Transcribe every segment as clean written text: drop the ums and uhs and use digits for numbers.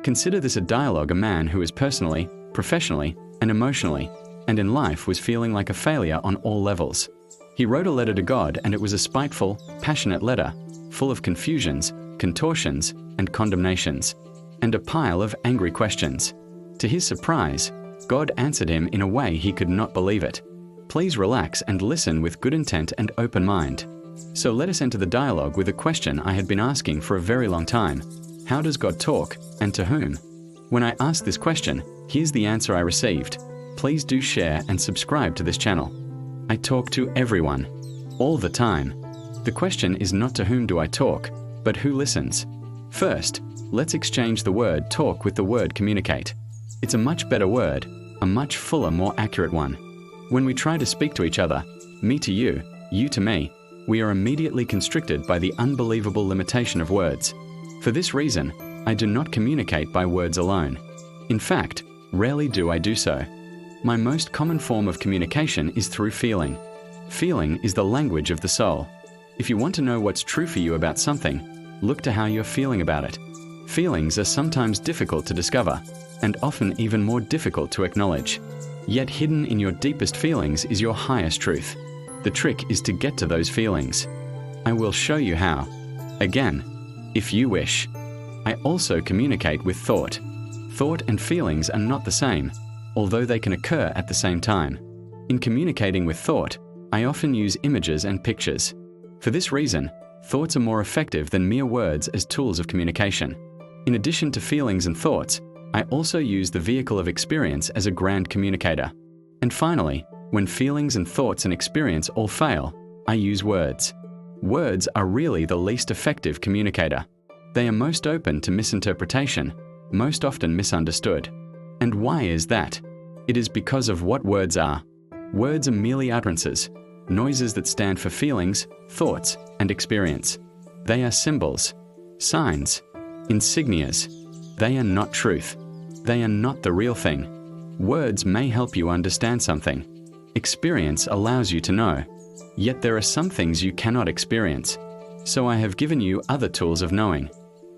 Consider this a dialogue a man who is personally, professionally, and emotionally, and in life was feeling like a failure on all levels. He wrote a letter to God, and it was a spiteful, passionate letter, full of confusions, contortions, and condemnations, and a pile of angry questions. To his surprise, God answered him in a way he could not believe it. Please relax and listen with good intent and open mind. So let us enter the dialogue with a question I had been asking for a very long time. How does God talk, and to whom? When I asked this question, here's the answer I received. Please do share and subscribe to this channel. I talk to everyone, all the time. The question is not to whom do I talk, but who listens. First, let's exchange the word talk with the word communicate. It's a much better word, a much fuller, more accurate one. When we try to speak to each other, me to you, you to me, we are immediately constricted by the unbelievable limitation of words. For this reason, I do not communicate by words alone. In fact, rarely do I do so. My most common form of communication is through feeling. Feeling is the language of the soul. If you want to know what's true for you about something, look to how you're feeling about it. Feelings are sometimes difficult to discover, and often even more difficult to acknowledge. Yet hidden in your deepest feelings is your highest truth. The trick is to get to those feelings. I will show you how. Again, if you wish. I also communicate with thought. Thought and feelings are not the same, although they can occur at the same time. In communicating with thought, I often use images and pictures. For this reason, thoughts are more effective than mere words as tools of communication. In addition to feelings and thoughts, I also use the vehicle of experience as a grand communicator. And finally, when feelings and thoughts and experience all fail, I use words. Words are really the least effective communicator. They are most open to misinterpretation, most often misunderstood. And why is that? It is because of what words are. Words are merely utterances, noises that stand for feelings, thoughts, and experience. They are symbols, signs, insignias. They are not truth. They are not the real thing. Words may help you understand something. Experience allows you to know. Yet there are some things you cannot experience. So I have given you other tools of knowing.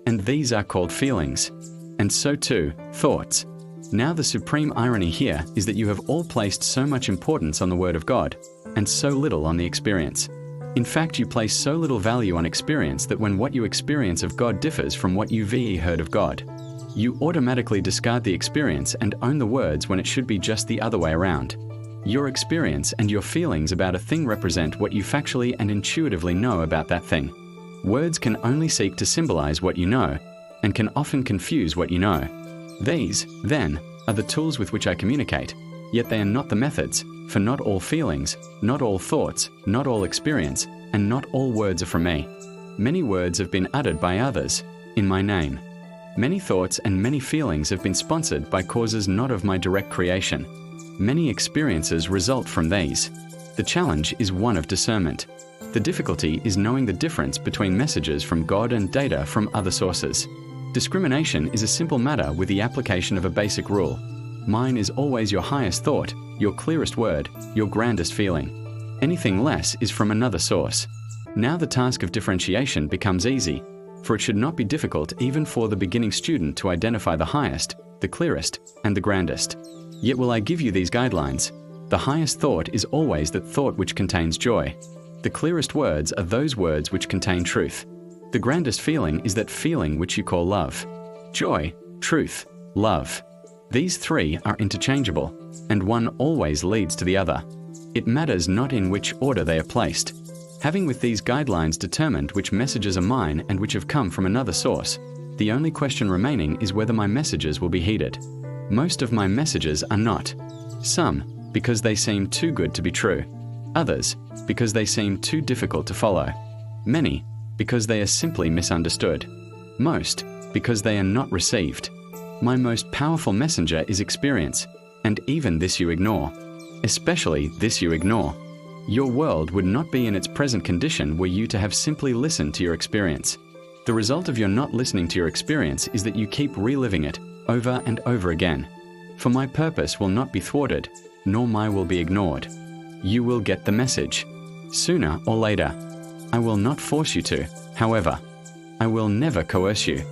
And these are called feelings. And so too, thoughts. Now the supreme irony here is that you have all placed so much importance on the Word of God, and so little on the experience. In fact, you place so little value on experience that when what you experience of God differs from what you heard of God, you automatically discard the experience and own the words when it should be just the other way around. Your experience and your feelings about a thing represent what you factually and intuitively know about that thing. Words can only seek to symbolize what you know, and can often confuse what you know. These, then, are the tools with which I communicate, yet they are not the methods, for not all feelings, not all thoughts, not all experience, and not all words are from me. Many words have been uttered by others, in my name. Many thoughts and many feelings have been sponsored by causes not of my direct creation. Many experiences result from these. The challenge is one of discernment. The difficulty is knowing the difference between messages from God and data from other sources. Discrimination is a simple matter with the application of a basic rule. Mine is always your highest thought, your clearest word, your grandest feeling. Anything less is from another source. Now the task of differentiation becomes easy, for it should not be difficult even for the beginning student to identify the highest, the clearest, and the grandest. Yet will I give you these guidelines. The highest thought is always that thought which contains joy. The clearest words are those words which contain truth. The grandest feeling is that feeling which you call love. Joy, truth, love. These three are interchangeable, and one always leads to the other. It matters not in which order they are placed. Having with these guidelines determined which messages are mine and which have come from another source, the only question remaining is whether my messages will be heeded. Most of my messages are not. Some, because they seem too good to be true. Others, because they seem too difficult to follow. Many, because they are simply misunderstood. Most, because they are not received. My most powerful messenger is experience, and even this you ignore. Especially this you ignore. Your world would not be in its present condition were you to have simply listened to your experience. The result of your not listening to your experience is that you keep reliving it over and over again. For my purpose will not be thwarted, nor mine will be ignored. You will get the message, sooner or later. I will not force you to, however. I will never coerce you.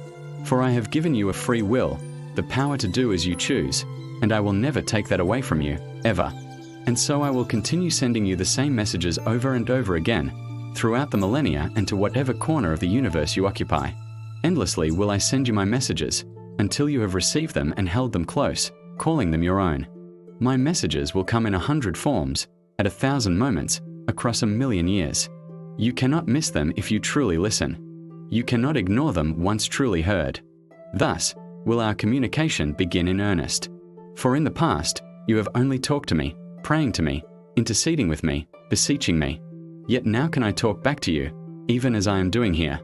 For I have given you a free will, the power to do as you choose, and I will never take that away from you, ever. And so I will continue sending you the same messages over and over again, throughout the millennia and to whatever corner of the universe you occupy. Endlessly will I send you my messages, until you have received them and held them close, calling them your own. My messages will come in 100 forms, at 1,000 moments, across 1,000,000 years. You cannot miss them if you truly listen. You cannot ignore them once truly heard. Thus will our communication begin in earnest. For in the past, you have only talked to me, praying to me, interceding with me, beseeching me. Yet now can I talk back to you, even as I am doing here.